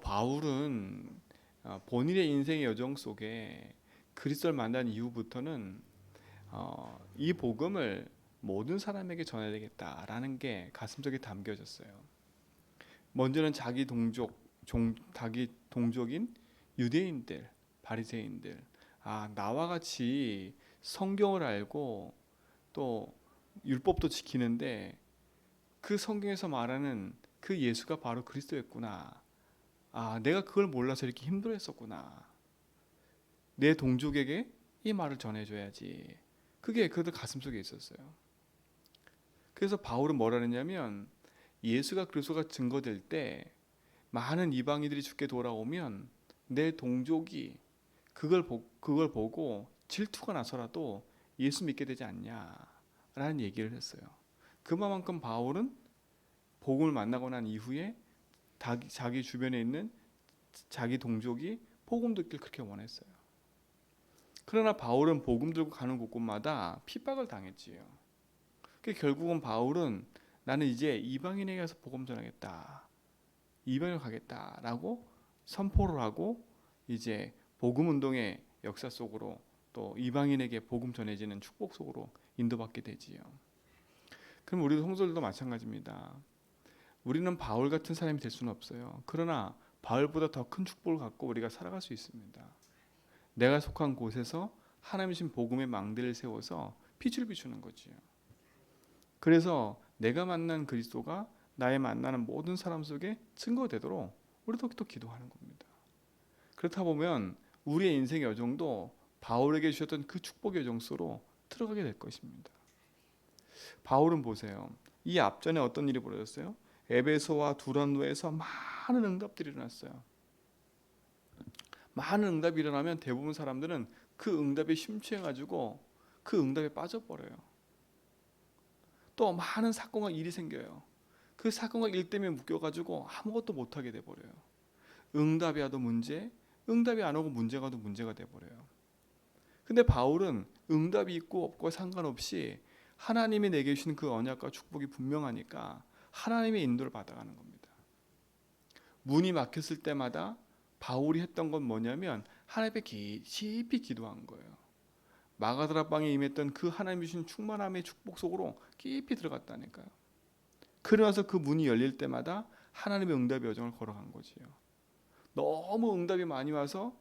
바울은 본인의 인생의 여정 속에 그리스도를 만난 이후부터는 이 복음을 모든 사람에게 전해야 되겠다라는 게 가슴속에 담겨졌어요. 먼저는 자기 동족인 유대인들, 바리새인들, 나와 같이 성경을 알고 또 율법도 지키는데 그 성경에서 말하는 그 예수가 바로 그리스도였구나. 내가 그걸 몰라서 이렇게 힘들어했었구나. 내 동족에게 이 말을 전해줘야지. 그게 그들 가슴속에 있었어요. 그래서 바울은 뭐라 했냐면 예수가 그리스도가 증거될 때 많은 이방인들이 죽게 돌아오면 내 동족이 그걸 보고 질투가 나서라도 예수 믿게 되지 않냐라는 얘기를 했어요. 그만큼 바울은 복음을 만나고 난 이후에 자기 주변에 있는 자기 동족이 복음 듣길 그렇게 원했어요. 그러나 바울은 복음 들고 가는 곳곳마다 핍박을 당했지요. 결국은 바울은 나는 이제 이방인에게 가서 복음 전하겠다, 이방인을 가겠다라고 선포를 하고 이제 복음 운동의 역사 속으로 또 이방인에게 복음 전해지는 축복 속으로 인도받게 되지요. 그럼 우리 성도들도 마찬가지입니다. 우리는 바울 같은 사람이 될 수는 없어요. 그러나 바울보다 더 큰 축복을 갖고 우리가 살아갈 수 있습니다. 내가 속한 곳에서 하나님 주신 복음의 망대를 세워서 빛을 비추는 거지요. 그래서 내가 만난 그리스도가 나의 만나는 모든 사람 속에 증거되도록 우리도 또 기도하는 겁니다. 그렇다 보면 우리의 인생의 여정도 바울에게 주셨던 그 축복의 여정 속으로 들어가게 될 것입니다. 바울은 보세요. 이 앞전에 어떤 일이 벌어졌어요? 에베소와 두란노에서 많은 응답들이 일어났어요. 많은 응답이 일어나면 대부분 사람들은 그 응답에 심취해가지고 그 응답에 빠져버려요. 또 많은 사건과 일이 생겨요. 그 사건과 일 때문에 묶여가지고 아무것도 못하게 돼버려요. 응답이 와도 문제, 응답이 안 오고 문제가 와도 문제가 돼버려요. 근데 바울은 응답이 있고 없고 상관없이 하나님이 내게 주신 그 언약과 축복이 분명하니까 하나님의 인도를 받아가는 겁니다. 문이 막혔을 때마다 바울이 했던 건 뭐냐면 하나님께 깊이 기도한 거예요. 마가다라 방에 임했던 그 하나님이 주신 충만함의 축복 속으로 깊이 들어갔다니까요. 그러면서 그 문이 열릴 때마다 하나님의 응답의 여정을 걸어간 거지요. 너무 응답이 많이 와서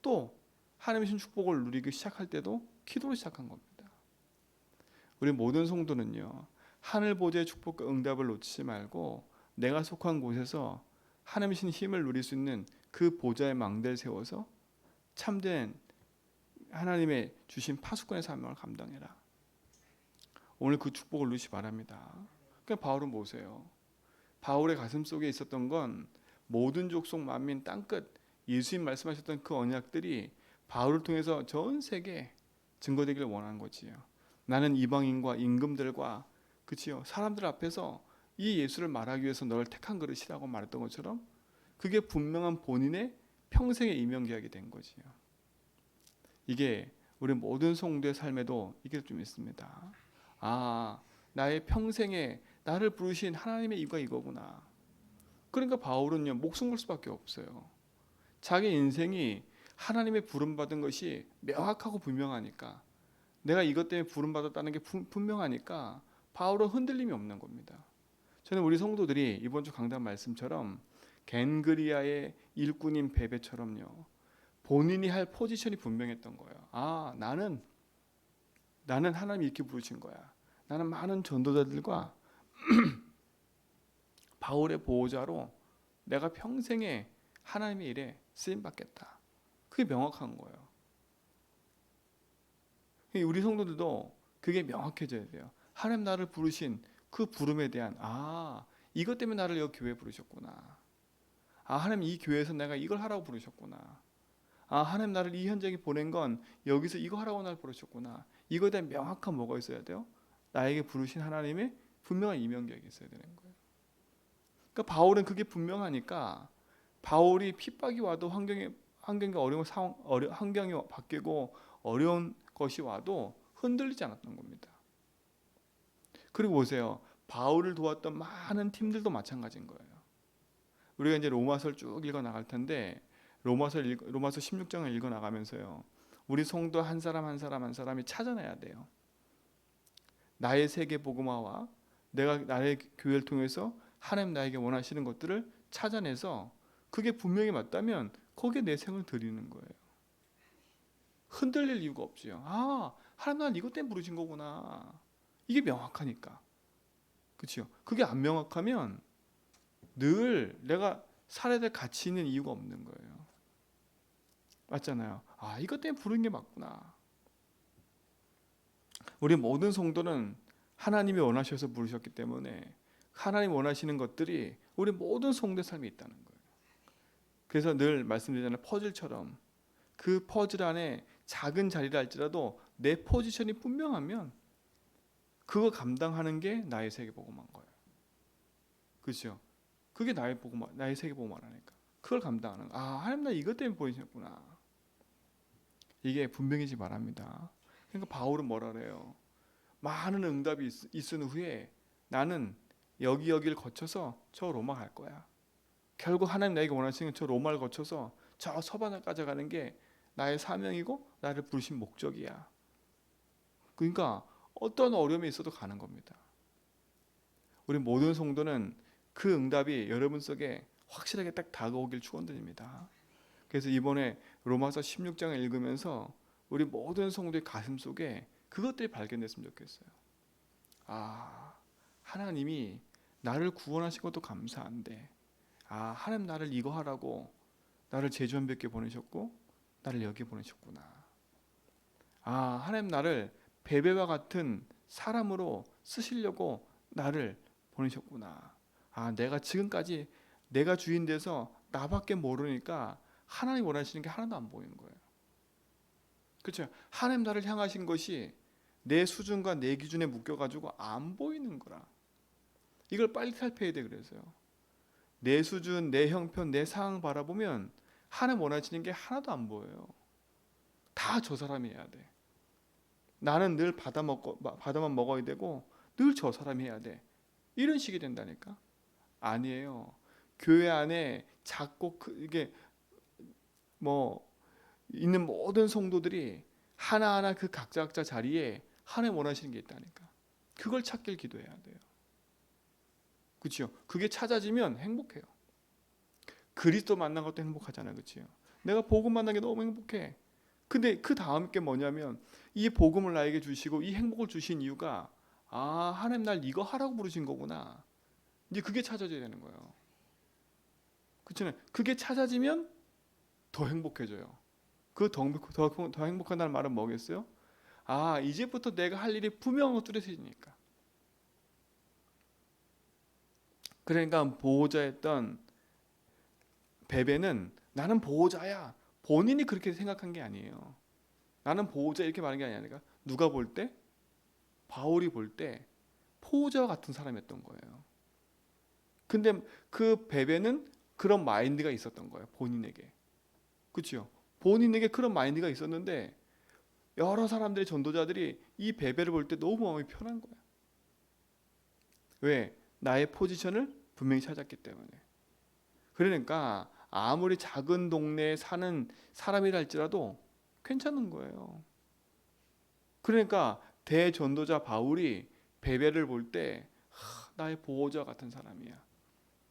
또 하나님의 주신 축복을 누리기 시작할 때도 기도로 시작한 겁니다. 우리 모든 성도는요, 하늘 보좌의 축복과 응답을 놓치지 말고 내가 속한 곳에서 하나님의 주신 힘을 누릴 수 있는 그 보좌의 망대를 세워서 참된 하나님의 주신 파수꾼의 사명을 감당해라. 오늘 그 축복을 누리시 바랍니다. 그러니까 바울은 보세요. 바울의 가슴 속에 있었던 건 모든 족속 만민 땅끝 예수님 말씀하셨던 그 언약들이 바울을 통해서 전 세계에 증거되기를 원하는 거지요. 나는 이방인과 임금들과 그치요, 사람들 앞에서 이 예수를 말하기 위해서 너를 택한 그릇이라고 말했던 것처럼 그게 분명한 본인의 평생의 이명계약이 된 거지요. 이게 우리 모든 성도의 삶에도 이게 좀 있습니다. 나의 평생에 나를 부르신 하나님의 이유가 이거구나. 그러니까 바울은요, 목숨 걸 수밖에 없어요. 자기 인생이 하나님의 부름받은 것이 명확하고 분명하니까, 내가 이것 때문에 부름받았다는 게 분명하니까 바울은 흔들림이 없는 겁니다. 저는 우리 성도들이 이번 주 강단 말씀처럼 겐그리아의 일꾼인 베베처럼요, 본인이 할 포지션이 분명했던 거예요. 나는 하나님이 이렇게 부르신 거야. 나는 많은 전도자들과 바울의 보호자로 내가 평생에 하나님의 일에 쓰임 받겠다. 그게 명확한 거예요. 우리 성도들도 그게 명확해져야 돼요. 하나님 나를 부르신 그 부름에 대한 이것 때문에 나를 여기 교회에 부르셨구나. 하나님 이 교회에서 내가 이걸 하라고 부르셨구나. 하나님 나를 이 현장에 보낸 건 여기서 이거 하라고 나를 부르셨구나. 이거에 대한 명확한 뭐가 있어야 돼요? 나에게 부르신 하나님의 분명한 이명계약이 있어야 되는 거예요. 그러니까 바울은 그게 분명하니까 바울이 핍박이 와도 환경과 어려운 상황, 환경이 바뀌고 어려운 것이 와도 흔들리지 않았던 겁니다. 그리고 보세요. 바울을 도왔던 많은 팀들도 마찬가지인 거예요. 우리가 이제 로마서를 쭉 읽어 나갈 텐데 로마서 16장을 읽어 나가면서요. 우리 성도 한 사람 한 사람 한 사람이 찾아내야 돼요. 나의 세계 복음화와 내가 나의 교회를 통해서 하나님 나에게 원하시는 것들을 찾아내서 그게 분명히 맞다면 거기에 내 생을 드리는 거예요. 흔들릴 이유가 없지요. 아, 하나님 날 이것 때문에 부르신 거구나. 이게 명확하니까. 그렇죠? 그게 안 명확하면 늘 내가 살아야 될 가치 있는 이유가 없는 거예요. 맞잖아요. 아, 이것 때문에 부른 게 맞구나. 우리 모든 성도는 하나님이 원하셔서 부르셨기 때문에 하나님 원하시는 것들이 우리 모든 성도의 삶에 있다는 거예요. 그래서 늘 말씀드리잖아요. 퍼즐처럼 그 퍼즐 안에 작은 자리를 할지라도 내 포지션이 분명하면 그거 감당하는 게 나의 세계복음한 거예요. 그렇죠? 그게 나의 세계복음하라니까. 그걸 감당하는 거. 아, 하나님 나 이것 때문에 보이셨구나. 이게 분명히지 말합니다. 그러니까 바울은 뭐라 그래요? 많은 응답이 있은 후에 나는 여기를 거쳐서 저 로마 갈 거야. 결국 하나님 나에게 원하시는 저 로마를 거쳐서 저 서바나까지 가는 게 나의 사명이고 나를 부르신 목적이야. 그러니까 어떤 어려움이 있어도 가는 겁니다. 우리 모든 성도는 그 응답이 여러분 속에 확실하게 딱 다가오길 축원드립니다. 그래서 이번에 로마서 16장을 읽으면서 우리 모든 성도의 가슴 속에 그것들이 발견됐으면 좋겠어요. 아, 하나님이 나를 구원하신 것도 감사한데, 아, 하나님 나를 이거 하라고 나를 제주원백교에 보내셨고 나를 여기 보내셨구나. 아, 하나님 나를 베베와 같은 사람으로 쓰시려고 나를 보내셨구나. 아, 내가 지금까지 내가 주인 돼서 나밖에 모르니까 하나님 원하시는 게 하나도 안 보이는 거예요. 그렇죠? 하나님 나를 향하신 것이 내 수준과 내 기준에 묶여가지고 안 보이는 거라. 이걸 빨리 살펴야 돼. 그래서요. 내 수준, 내 형편, 내 상황 바라보면 하나님 원하시는 게 하나도 안 보여요. 다 저 사람이 해야 돼. 나는 늘 받아만 먹어야 되고 늘 저 사람이 해야 돼. 이런 식이 된다니까. 아니에요. 교회 안에 작고 이게 뭐 있는 모든 성도들이 하나하나 그 각자 자리에 하나님 원하시는 게 있다니까. 그걸 찾길 기도해야 돼요. 그렇죠? 그게 찾아지면 행복해요. 그리스도 만난 것도 행복하잖아요. 그렇죠? 내가 복음 만난 게 너무 행복해. 근데 그 다음 게 뭐냐면 이 복음을 나에게 주시고 이 행복을 주신 이유가 아, 하나님 날 이거 하라고 부르신 거구나. 이제 그게 찾아져야 되는 거예요. 그렇잖아요. 그게 찾아지면 더 행복해져요. 더 행복하다는 말은 뭐겠어요? 아, 이제부터 내가 할 일이 분명하고 뚜렷해지니까. 그러니까 보호자였던 베베는 나는 보호자야. 본인이 그렇게 생각한 게 아니에요. 나는 보호자 이렇게 말한 게 아니라 누가 볼 때? 바울이 볼 때 포호자와 같은 사람이었던 거예요. 근데 그 베베는 그런 마인드가 있었던 거예요. 본인에게. 그렇죠? 본인에게 그런 마인드가 있었는데 여러 사람들의 전도자들이 이 베베를 볼 때 너무 마음이 편한 거예요. 왜? 나의 포지션을 분명히 찾았기 때문에. 그러니까 아무리 작은 동네에 사는 사람이라 할지라도 괜찮은 거예요. 그러니까 대전도자 바울이 베베를 볼 때 나의 보호자 같은 사람이야.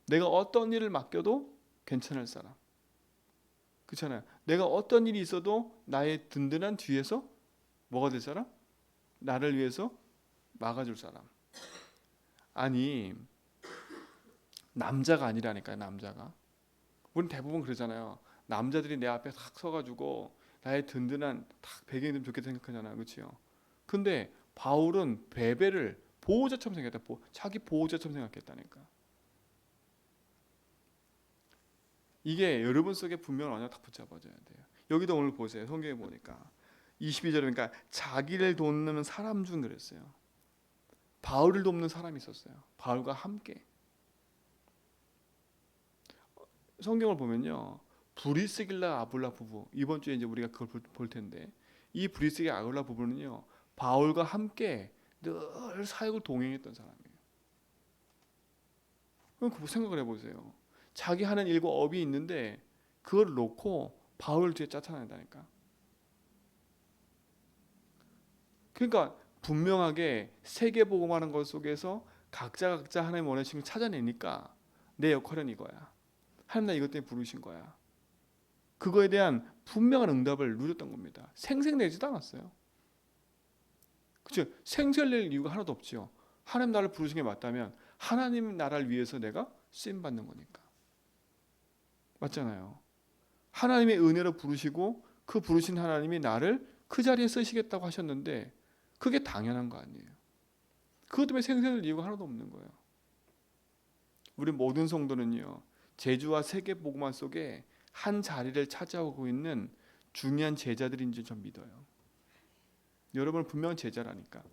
내가 어떤 일을 맡겨도 괜찮을 사람. 그렇잖아요. 내가 어떤 일이 있어도 나의 든든한 뒤에서 뭐가 될 사람? 나를 위해서 막아줄 사람. 아니, 남자가 아니라니까요. 남자가. 우린 대부분 그러잖아요. 남자들이 내 앞에 탁 서가지고 나의 든든한 탁 배경이 좀 좋게 생각하잖아요. 그렇죠? 근데 바울은 베베를 보호자처럼 생각했다. 자기 보호자처럼 생각했다니까. 이게 여러분 속에 분명 언약 딱 붙잡아줘야 돼요. 여기도 오늘 보세요. 성경에 보니까 22절에 그러니까 자기를 돕는 사람 중 그랬어요. 바울을 돕는 사람이 있었어요. 바울과 함께. 성경을 보면요. 브리스길라 아굴라 부부 이번 주에 이제 우리가 그걸 볼 텐데 이 브리스길라 아굴라 부부는요. 바울과 함께 늘 사역을 동행했던 사람이에요. 그럼 그 생각을 해보세요. 자기 하는 일과 업이 있는데 그걸 놓고 바울 뒤에 쫓아낸다니까. 그러니까 분명하게 세계복음하는 것 속에서 각자 하나님의 원하심을 찾아내니까 내 역할은 이거야. 하나님 나 이것 때문에 부르신 거야. 그거에 대한 분명한 응답을 누렸던 겁니다. 생색내지도 않았어요. 그렇죠? 생색낼 이유가 하나도 없죠. 하나님 나를 부르신 게 맞다면 하나님 나라를 위해서 내가 쓰임 받는 거니까. 맞잖아요. 하나님의 은혜로 부르시고 그 부르신 하나님이 나를 그 자리에 쓰시겠다고 하셨는데 그게 당연한 거 아니에요. 그것 때문에 생색낼 이유가 하나도 없는 거예요. 우리 모든 성도는요, 제주와 세계 복음화 속에 한 자리를 차지하고 있는 중요한 제자들인 줄 전 믿어요. 여러분은 분명 제자라니까.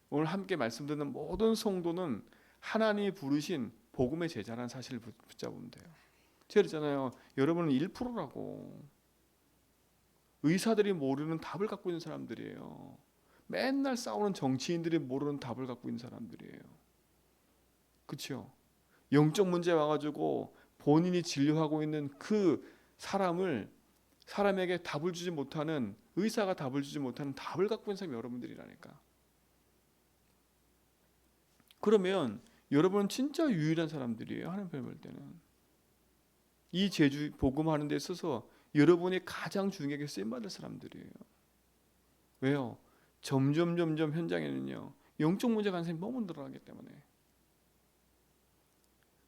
오늘 함께 말씀 듣는 모든 성도는 하나님이 부르신 복음의 제자라는 사실을 붙잡으면 돼요. 제가 그랬잖아요. 여러분은 1%라고. 의사들이 모르는 답을 갖고 있는 사람들이에요. 맨날 싸우는 정치인들이 모르는 답을 갖고 있는 사람들이에요. 그렇죠? 영적 문제 와가지고 본인이 진료하고 있는 그 사람에게 답을 주지 못하는, 의사가 답을 주지 못하는 답을 갖고 있는 사람이 여러분들이라니까. 그러면 여러분은 진짜 유일한 사람들이에요. 하나님 볼 때는. 이 제주 복음하는 데 있어서 여러분이 가장 중요하게 쓰임받을 사람들이에요. 왜요? 점점 현장에는요, 영적 문제가 한 사람이 너무 늘어나기 때문에.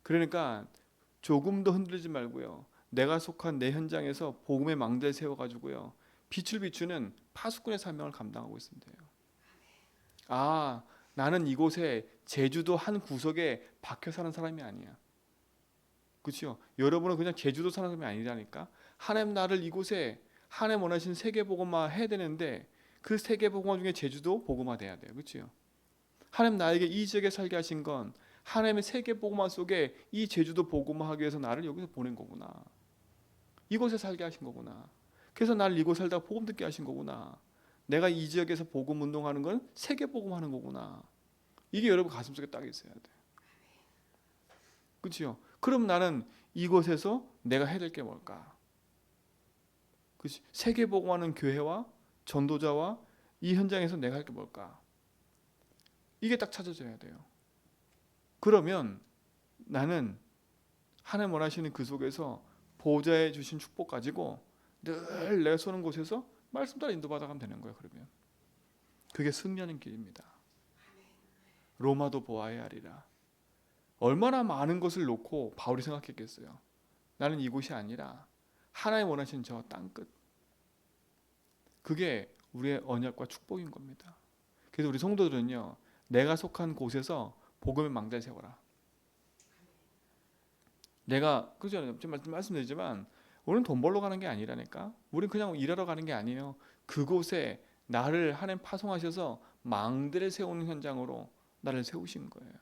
그러니까 조금 더 흔들리지 말고요, 내가 속한 내 현장에서 복음의 망대를 세워가지고요, 빛을 비추는 파수꾼의 사명을 감당하고 있으면 돼요. 아, 나는 이곳에 제주도 한 구석에 박혀 사는 사람이 아니야. 그렇죠? 여러분은 그냥 제주도 사는 사람이 아니라니까. 하나님 나를 이곳에 하나님 원하신 세계 복음화 해야 되는데 그 세계 복음화 중에 제주도 복음화 돼야 돼요. 그렇죠? 하나님 나에게 이 지역에 살게 하신 건 하나님의 세계 복음화 속에 이 제주도 복음화하기 위해서 나를 여기서 보낸 거구나. 이곳에 살게 하신 거구나. 그래서 나를 이곳 살다가 복음 듣게 하신 거구나. 내가 이 지역에서 복음 운동하는 건 세계 복음하는 거구나. 이게 여러분 가슴속에 딱 있어야 돼. 그렇죠? 그럼 나는 이곳에서 내가 해야 될 게 뭘까? 그렇지? 세계 복음하는 교회와 전도자와 이 현장에서 내가 할 게 뭘까? 이게 딱 찾아져야 돼요. 그러면 나는 하나님 원하시는 그 속에서 보호자에 주신 축복 가지고 늘 내가 서는 곳에서 말씀 따라 인도받아가면 되는 거예요. 그러면 그게 승리하는 길입니다. 로마도 보아야 하리라. 얼마나 많은 것을 놓고 바울이 생각했겠어요. 나는 이곳이 아니라 하나님 원하시는 저 땅끝. 그게 우리의 언약과 축복인 겁니다. 그래서 우리 성도들은요, 내가 속한 곳에서 복음의 망대를 세워라. 내가 그죠? 지금 말씀드리지만 우리는 돈 벌러 가는 게 아니라니까. 우리는 그냥 일하러 가는 게 아니에요. 그곳에 나를 하나님 파송하셔서 망대를 세우는 현장으로 나를 세우신 거예요.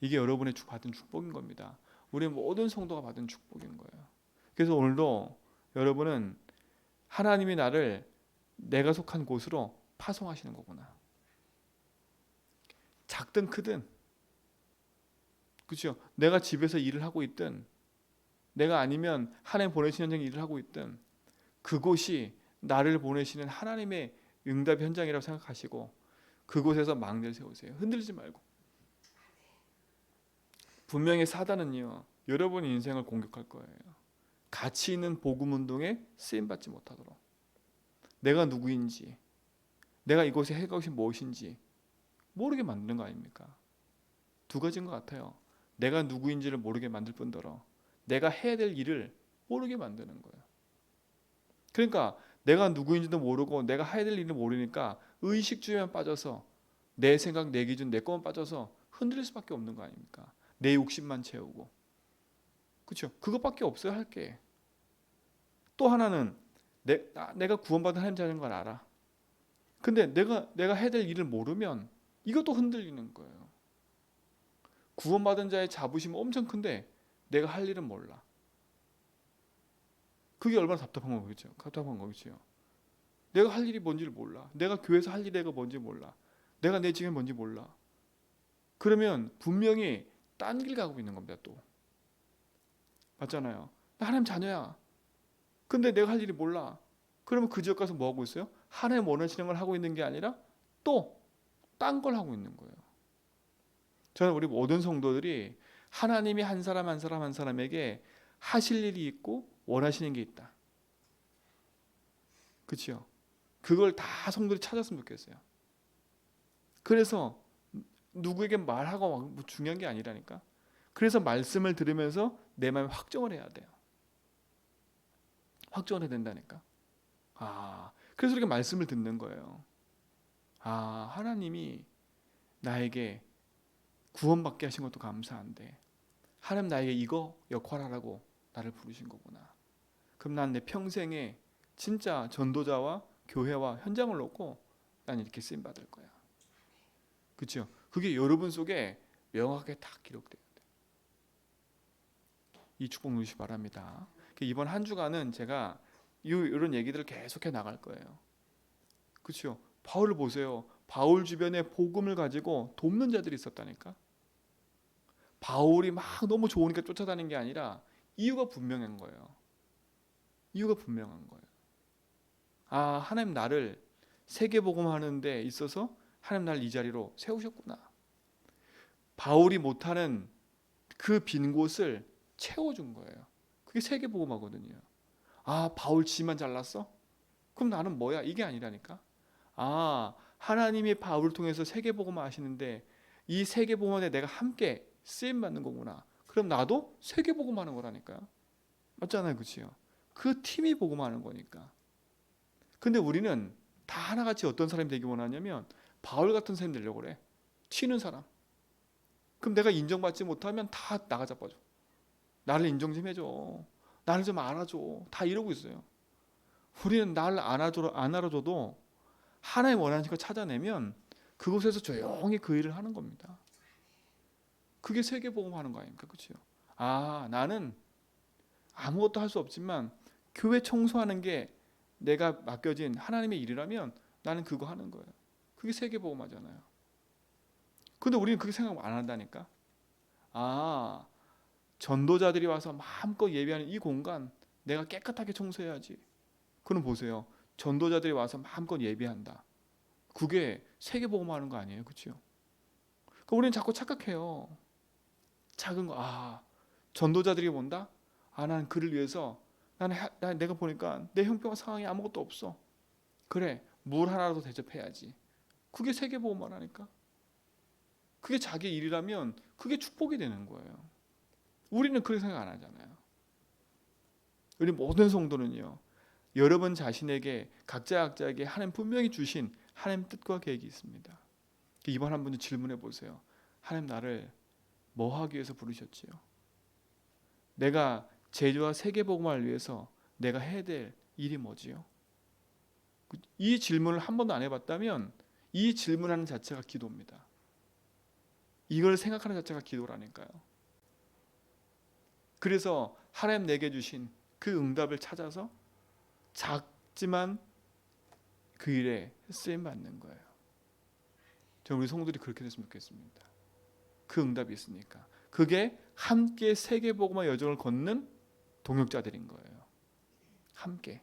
이게 여러분의 받은 축복인 겁니다. 우리 모든 성도가 받은 축복인 거예요. 그래서 오늘도 여러분은 하나님이 나를 내가 속한 곳으로 파송하시는 거구나. 작든 크든, 그렇죠? 내가 집에서 일을 하고 있든, 내가 아니면 하나님 보내시는 현장에 일을 하고 있든, 그곳이 나를 보내시는 하나님의 응답 현장이라고 생각하시고 그곳에서 망대를 세우세요. 흔들리지 말고. 분명히 사단은요, 여러분 인생을 공격할 거예요. 가치 있는 복음 운동에 쓰임 받지 못하도록. 내가 누구인지, 내가 이곳에 할 것이 무엇인지 모르게 만드는 거 아닙니까? 두 가지인 것 같아요. 내가 누구인지를 모르게 만들 뿐더러 내가 해야 될 일을 모르게 만드는 거예요. 그러니까 내가 누구인지도 모르고 내가 해야 될 일을 모르니까 의식주의만 빠져서 내 생각, 내 기준, 내 것만 빠져서 흔들릴 수밖에 없는 거 아닙니까? 내 욕심만 채우고. 그렇죠? 그것밖에 없어요, 할 게. 또 하나는 내가 구원받은 하나님 자녀인 걸 알아. 근데 내가 해야 될 일을 모르면 이것도 흔들리는 거예요. 구원받은 자의 자부심은 엄청 큰데 내가 할 일은 몰라. 그게 얼마나 답답한 거겠죠. 답답한 거겠죠. 내가 할 일이 뭔지를 몰라. 내가 교회에서 할 일이 뭔지 몰라. 내가 내 직업이 뭔지 몰라. 그러면 분명히 딴 길 가고 있는 겁니다. 또 맞잖아요. 나 하나님 자녀야. 근데 내가 할 일이 몰라. 그러면 그 지역 가서 뭐 하고 있어요? 하나님 원하시는 걸 하고 있는 게 아니라 또 딴 걸 하고 있는 거예요. 저는 우리 모든 성도들이 하나님이 한 사람 한 사람 한 사람에게 하실 일이 있고 원하시는 게 있다. 그렇죠? 그걸 다 성도들이 찾았으면 좋겠어요. 그래서 누구에게 말하고 뭐 중요한 게 아니라니까. 그래서 말씀을 들으면서 내 마음에 확정을 해야 돼요. 확정을 해야 된다니까. 그래서 우리가 말씀을 듣는 거예요. 하나님이 나에게 구원받게 하신 것도 감사한데 하나님 나에게 이거 역할하라고 나를 부르신 거구나. 그럼 난 내 평생에 진짜 전도자와 교회와 현장을 놓고 난 이렇게 쓰임 받을 거야. 그렇죠? 그게 여러분 속에 명확하게 다 기록돼요. 이 축복 누리시기 바랍니다. 이번 한 주간은 제가 이런 얘기들을 계속해 나갈 거예요. 그렇죠? 바울을 보세요. 바울 주변에 복음을 가지고 돕는 자들이 있었다니까. 바울이 막 너무 좋으니까 쫓아다닌 게 아니라 이유가 분명한 거예요. 이유가 분명한 거예요. 하나님 나를 세계복음 하는 데 있어서 하나님 나를 이 자리로 세우셨구나. 바울이 못하는 그 빈 곳을 채워준 거예요. 그게 세계복음하거든요. 바울 지만 잘났어? 그럼 나는 뭐야? 이게 아니라니까. 하나님이 바울을 통해서 세계복음 하시는데 이 세계복음에 내가 함께 쓰임 받는 거구나. 그럼 나도 세계복음 하는 거라니까요. 맞잖아요, 그렇죠? 그 팀이 복음하는 거니까. 근데 우리는 다 하나같이 어떤 사람이 되기 원하냐면 바울 같은 사람이 되려고 그래. 튀는 사람. 그럼 내가 인정받지 못하면 다 나가 자빠져. 나를 인정 좀 해줘. 나를 좀 알아줘. 다 이러고 있어요. 우리는 나를 안 알아줘도 하나님 원하는 걸 찾아내면 그곳에서 조용히 그 일을 하는 겁니다. 그게 세계복음 하는 거 아닙니까? 그렇죠? 나는 아무것도 할 수 없지만 교회 청소하는 게 내가 맡겨진 하나님의 일이라면 나는 그거 하는 거예요. 그게 세계복음 하잖아요. 근데 우리는 그렇게 생각 안 한다니까. 전도자들이 와서 마음껏 예배하는 이 공간 내가 깨끗하게 청소해야지. 그럼 보세요. 전도자들이 와서 마음껏 예배한다. 그게 세계복음 하는 거 아니에요? 그렇죠? 그러니까 우리는 자꾸 착각해요. 작은 거, 전도자들이 본다? 나는 그를 위해서 내가 보니까 내 형편과 상황이 아무것도 없어. 그래, 물 하나라도 대접해야지. 그게 세계복음만 하니까. 그게 자기 일이라면 그게 축복이 되는 거예요. 우리는 그렇게 생각 안 하잖아요. 우리 모든 성도는요. 여러분 자신에게 각자에게 하나님 분명히 주신 하나님 뜻과 계획이 있습니다. 이번 한 번 질문해 보세요. 하나님 나를 뭐 하기 위해서 부르셨지요? 내가 제주와 세계복음을 위해서 내가 해야 될 일이 뭐지요? 이 질문을 한 번도 안 해봤다면 이 질문하는 자체가 기도입니다. 이걸 생각하는 자체가 기도라니까요. 그래서 하나님 내게 주신 그 응답을 찾아서 작지만 그 일에 쓰임 받는 거예요. 저는 우리 성도들이 그렇게 됐으면 좋겠습니다. 그 응답이 있으니까. 그게 함께 세계복음화 여정을 걷는 동역자들인 거예요. 함께.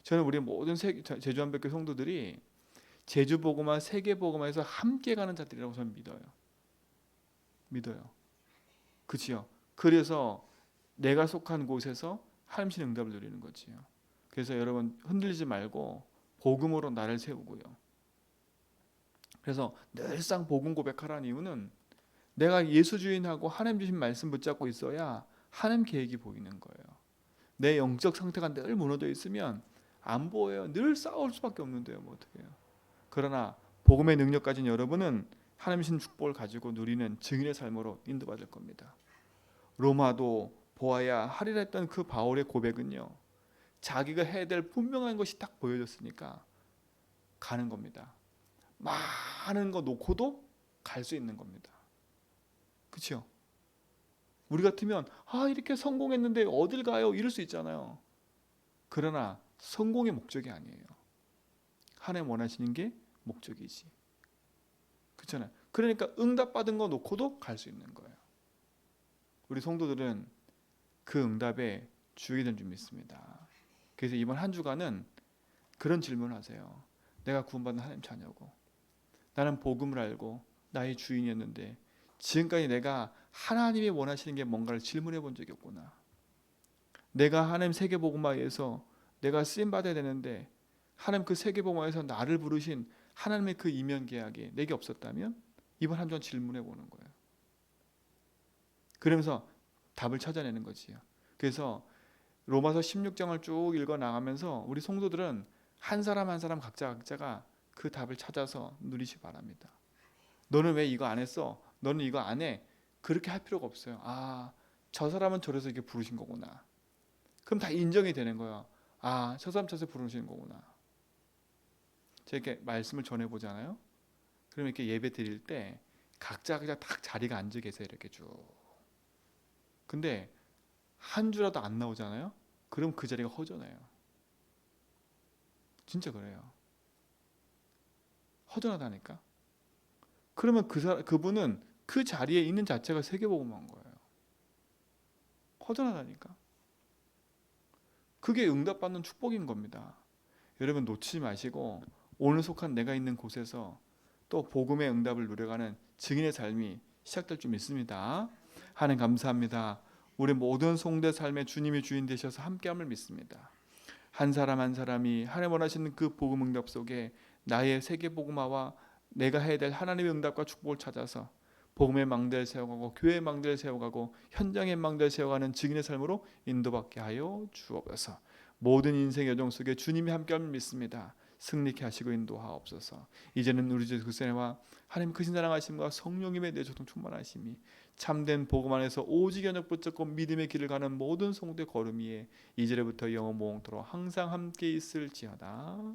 저는 우리 모든 제주한백교 성도들이 제주복음화 세계복음화에서 함께 가는 자들이라고 저는 믿어요. 그치요? 그래서 내가 속한 곳에서 하나님신 응답을 누리는 거지요. 그래서 여러분 흔들리지 말고 복음으로 나를 세우고요. 그래서 늘상 복음 고백하라는 이유는 내가 예수 주인하고 하나님 주신 말씀 붙잡고 있어야 하나님 계획이 보이는 거예요. 내 영적 상태가 늘 무너져 있으면 안 보여요. 늘 싸울 수밖에 없는데요. 뭐 어떻게 해요. 그러나 복음의 능력 가진 여러분은 하나님 주신 축복을 가지고 누리는 증인의 삶으로 인도받을 겁니다. 로마도 보아야 하리라 했던 그 바울의 고백은요. 자기가 해야 될 분명한 것이 딱 보여졌으니까 가는 겁니다. 많은 거 놓고도 갈 수 있는 겁니다. 그렇죠? 우리 같으면 이렇게 성공했는데 어딜 가요? 이럴 수 있잖아요. 그러나 성공의 목적이 아니에요. 하나님 원하시는 게 목적이지. 그렇잖아요. 그러니까 응답받은 거 놓고도 갈 수 있는 거예요. 우리 성도들은 그 응답에 주게 된 줄 믿습니다. 그래서 이번 한 주간은 그런 질문을 하세요. 내가 구원받은 하나님 자녀고, 나는 복음을 알고 나의 주인이었는데 지금까지 내가 하나님이 원하시는 게 뭔가를 질문해 본 적이 없구나. 내가 하나님 세계복음화에서 내가 쓰임 받아야 되는데 하나님 그 세계복음화에서 나를 부르신 하나님의 그 이면 계약이 내게 없었다면 이번 한 주간 질문해 보는 거예요. 그러면서 답을 찾아내는 거지요. 그래서 로마서 16장을 쭉 읽어 나가면서 우리 성도들은 한 사람 한 사람 각자가 그 답을 찾아서 누리시 바랍니다. 너는 왜 이거 안 했어? 너는 이거 안 해? 그렇게 할 필요가 없어요. 아, 저 사람은 저래서 이렇게 부르신 거구나. 그럼 다 인정이 되는 거예요. 아, 저 사람 저래서 부르시는 거구나. 제가 이렇게 말씀을 전해 보잖아요. 그러면 이렇게 예배 드릴 때 각자 딱 자리가 앉아 계세요. 이렇게 쭉. 근데 한 주라도 안 나오잖아요. 그럼 그 자리가 허전해요. 진짜 그래요. 허전하다니까. 그러면 그분은 그 자리에 있는 자체가 세계복음한 거예요. 허전하다니까. 그게 응답받는 축복인 겁니다. 여러분 놓치지 마시고 오늘 속한 내가 있는 곳에서 또 복음의 응답을 누려가는 증인의 삶이 시작될 줄 믿습니다. 하나님 감사합니다. 우리 모든 성도의 삶에 주님이 주인 되셔서 함께함을 믿습니다. 한 사람 한 사람이 하나님 원하시는 그 복음 응답 속에 나의 세계 복음화와 내가 해야 될 하나님의 응답과 축복을 찾아서 복음의 망대를 세워가고 교회의 망대를 세워가고 현장의 망대를 세워가는 증인의 삶으로 인도받게 하여 주옵소서. 모든 인생 여정 속에 주님이 함께함을 믿습니다. 승리케 하시고 인도하옵소서. 이제는 우리 주 그리스도와 하나님 크신 사랑하심과 성령님의 내조통 충만하심이 참된 복음 안에서 오직 연약 붙잡고 믿음의 길을 가는 모든 성도의 걸음 위에 이제부터 영원 무궁토록 항상 함께 있을지어다.